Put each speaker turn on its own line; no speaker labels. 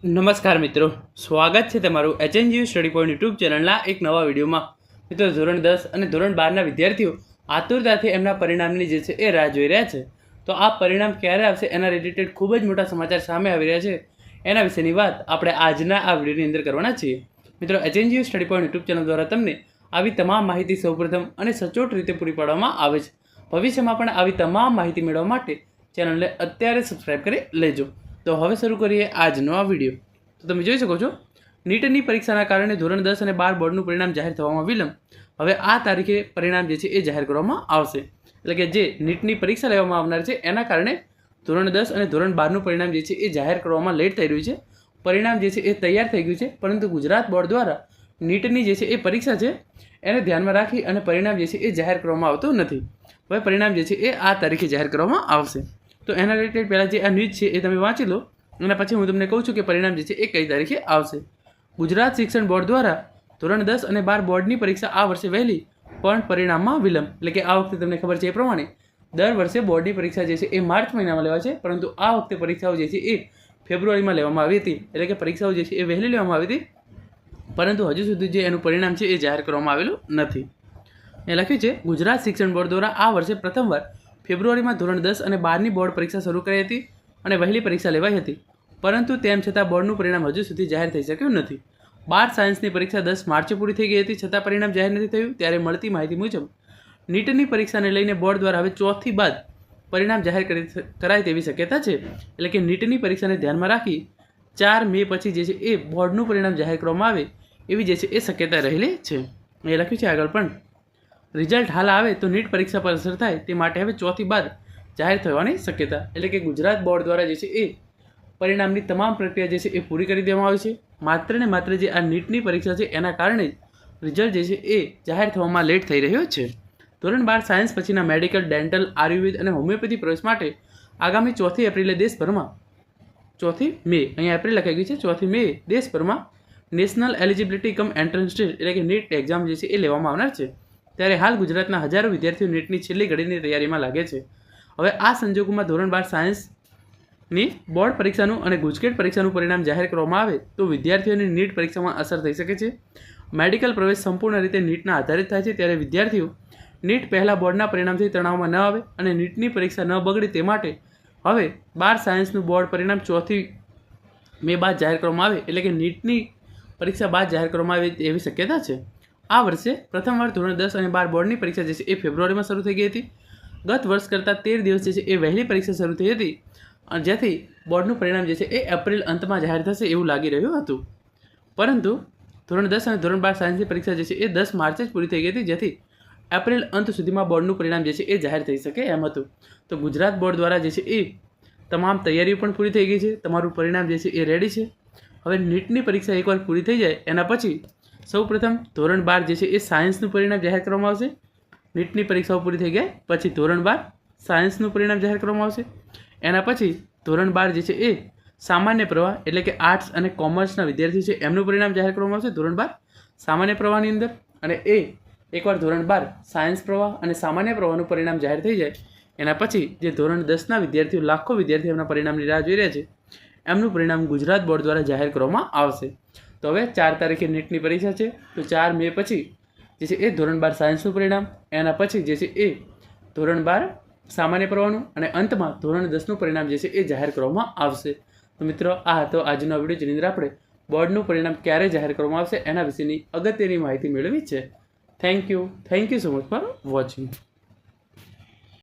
નમસ્કાર મિત્રો, સ્વાગત છે તમારું HNGU સ્ટડી પોઈન્ટ યુટ્યુબ ચેનલના એક નવા વિડીયોમાં. મિત્રો, ધોરણ 10 અને ધોરણ 12ના વિદ્યાર્થીઓ આતુરતાથી એમના પરિણામની જે છે એ રાહ જોઈ રહ્યા છે. તો આ પરિણામ ક્યારે આવશે એના રિલેટેડ ખૂબ જ મોટા સમાચાર સામે આવી રહ્યા છે. એના વિશેની વાત આપણે આજના આ વિડીયોની અંદર કરવાના છીએ. મિત્રો, HNGU study point YouTube channel દ્વારા તમને આવી તમામ માહિતી સૌપ્રથમ અને સચોટ રીતે પૂરી પાડવામાં આવે છે. ભવિષ્યમાં પણ આવી તમામ માહિતી મેળવવા માટે ચેનલને અત્યારે સબસ્ક્રાઈબ કરી લેજો. તો હવે શરૂ કરીએ આજનો આ વિડીયો. તો તમે જોઈ શકો છો, નીટની પરીક્ષાના કારણે ધોરણ 10 અને 12 બોર્ડનું પરિણામ જાહેર થવામાં વિલંબ. હવે આ તારીખે પરિણામ જે છે એ જાહેર કરવામાં આવશે. એટલે કે જે નીટની પરીક્ષા લેવામાં આવનાર છે એના કારણે ધોરણ 10 અને ધોરણ 12નું પરિણામ જે છે એ જાહેર કરવામાં લેટ થઈ રહ્યું છે. પરિણામ જે છે એ તૈયાર થઈ ગયું છે, પરંતુ ગુજરાત બોર્ડ દ્વારા નીટની જે છે એ પરીક્ષા છે એને ધ્યાનમાં રાખી અને પરિણામ જે છે એ જાહેર કરવામાં આવતું નથી. હવે પરિણામ જે છે એ આ તારીખે જાહેર કરવામાં આવશે. તો એના રિલેટેડ પહેલાં જે આ ન્યૂઝ છે એ તમે વાંચી લો, અને પછી હું તમને કહું છું કે પરિણામ જે છે એ કઈ તારીખે આવશે. ગુજરાત શિક્ષણ બોર્ડ દ્વારા ધોરણ 10 અને 12 બોર્ડની પરીક્ષા આ વર્ષે વહેલી પણ પરિણામમાં વિલંબ. એટલે કે આ વખતે તમને ખબર છે એ પ્રમાણે દર વર્ષે બોર્ડની પરીક્ષા જે છે એ માર્ચ મહિનામાં લેવાય છે, પરંતુ આ વખતે પરીક્ષાઓ જે છે એ ફેબ્રુઆરીમાં લેવામાં આવી હતી. એટલે કે પરીક્ષાઓ જે છે એ વહેલી લેવામાં આવી હતી, પરંતુ હજુ સુધી જે એનું પરિણામ છે એ જાહેર કરવામાં આવેલું નથી. એ લખ્યું છે, ગુજરાત શિક્ષણ બોર્ડ દ્વારા આ વર્ષે પ્રથમવાર ફેબ્રુઆરીમાં ધોરણ 10 અને 12ની બોર્ડ પરીક્ષા શરૂ કરી હતી અને વહેલી પરીક્ષા લેવાઈ હતી, પરંતુ તેમ છતાં બોર્ડનું પરિણામ હજુ સુધી જાહેર થઈ શક્યું નથી. 12 સાયન્સની પરીક્ષા 10 માર્ચે પૂરી થઈ ગઈ હતી, છતાં પરિણામ જાહેર નથી થયું. ત્યારે મળતી માહિતી મુજબ નીટની પરીક્ષાને લઈને બોર્ડ દ્વારા હવે 4થી બાદ પરિણામ જાહેર કરાય તેવી શક્યતા છે. એટલે કે નીટની પરીક્ષાને ધ્યાનમાં રાખી 4 મે પછી જે છે એ બોર્ડનું પરિણામ જાહેર કરવામાં આવે એવી જે છે એ શક્યતા રહેલી છે. એ લખ્યું છે આગળ પણ, રિઝલ્ટ હાલ આવે તો નીટ પરીક્ષા પર અસર થાય તે માટે હવે 4થી બાદ જાહેર થવાની શક્યતા. એટલે કે ગુજરાત બોર્ડ દ્વારા જે છે એ પરિણામની તમામ પ્રક્રિયા જે છે એ પૂરી કરી દેવામાં આવી છે. માત્ર ને માત્ર જે આ નીટની પરીક્ષા છે એના કારણે જ રિઝલ્ટ જે છે એ જાહેર થવામાં લેટ થઈ રહ્યો છે. ધોરણ 12 સાયન્સ પછીના મેડિકલ, ડેન્ટલ, આયુર્વેદ અને હોમિયોપેથી પ્રવેશ માટે આગામી 4 એપ્રિલે દેશભરમાં 4 મે અહીંયા એપ્રિલ લખાઈ ગઈ છે, 4 મે દેશભરમાં national eligibility cum entrance test એટલે કે નીટ એક્ઝામ જે છે એ લેવામાં આવનાર છે. ત્યારે હાલ ગુજરાતના હજારો વિદ્યાર્થીઓ નીટની છેલ્લી ઘડીની તૈયારીમાં લાગે છે. હવે આ સંજોગોમાં ધોરણ 12 સાયન્સની બોર્ડ પરીક્ષાનું અને ગુજકેટ પરીક્ષાનું પરિણામ જાહેર કરવામાં આવે તો વિદ્યાર્થીઓની નીટ પરીક્ષામાં અસર થઈ શકે છે. મેડિકલ પ્રવેશ સંપૂર્ણ રીતે નીટના આધારિત થાય છે, ત્યારે વિદ્યાર્થીઓ નીટ પહેલાં બોર્ડના પરિણામથી તણાવમાં ન આવે અને નીટની પરીક્ષા ન બગડે તે માટે હવે 12 સાયન્સનું બોર્ડ પરિણામ 4 મે બાદ જાહેર કરવામાં આવે, એટલે કે નીટની પરીક્ષા બાદ જાહેર કરવામાં આવે એવી શક્યતા છે. આ વર્ષે પ્રથમવાર ધોરણ 10 અને 12 બોર્ડની પરીક્ષા જે છે એ ફેબ્રુઆરીમાં શરૂ થઈ ગઈ હતી. ગત વર્ષ કરતાં 13 દિવસ જે છે એ વહેલી પરીક્ષા શરૂ થઈ હતી, જેથી બોર્ડનું પરિણામ જે છે એ એપ્રિલ અંતમાં જાહેર થશે એવું લાગી રહ્યું હતું. પરંતુ ધોરણ 10 અને ધોરણ 12 સાયન્સની પરીક્ષા જે છે એ 10 માર્ચે જ પૂરી થઈ ગઈ હતી, જેથી એપ્રિલ અંત સુધીમાં બોર્ડનું પરિણામ જે છે એ જાહેર થઈ શકે એમ હતું. તો ગુજરાત બોર્ડ દ્વારા જે છે એ તમામ તૈયારીઓ પણ પૂરી થઈ ગઈ છે. તમારું પરિણામ જે છે એ રેડી છે. હવે નીટની પરીક્ષા એકવાર પૂરી થઈ જાય એના પછી સૌપ્રથમ ધોરણ 12 જે છે એ સાયન્સનું પરિણામ જાહેર કરવામાં આવશે. નીટની પરીક્ષાઓ પૂરી થઈ ગયા પછી ધોરણ 12 સાયન્સનું પરિણામ જાહેર કરવામાં આવશે. એના પછી ધોરણ 12 જે છે એ સામાન્ય પ્રવાહ એટલે કે આર્ટ્સ અને કોમર્સના વિદ્યાર્થીઓ છે એમનું પરિણામ જાહેર કરવામાં આવશે ધોરણ 12 સામાન્ય પ્રવાહની અંદર. અને એકવાર ધોરણ 12 સાયન્સ પ્રવાહ અને સામાન્ય પ્રવાહનું પરિણામ જાહેર થઈ જાય એના પછી જે ધોરણ 10ના વિદ્યાર્થીઓ, લાખો વિદ્યાર્થીઓ એમના પરિણામની રાહ જોઈ રહ્યા છે, એમનું પરિણામ ગુજરાત બોર્ડ દ્વારા જાહેર કરવામાં આવશે. તો હવે 4 તારીખે નીટની પરીક્ષા છે, તો 4 મે પછી જે છે એ ધોરણ 12 સાયન્સનું પરિણામ, એના પછી જે છે એ ધોરણ 12 સામાન્ય પ્રવાહનું અને અંતમાં ધોરણ 10નું પરિણામ જે છે એ જાહેર કરવામાં આવશે. તો મિત્રો, આ હતો આજનો વિડીયો, જેની અંદર આપણે બોર્ડનું પરિણામ ક્યારે જાહેર કરવામાં આવશે એના વિશેની અગત્યની માહિતી મેળવી છે. Thank you so much for watching.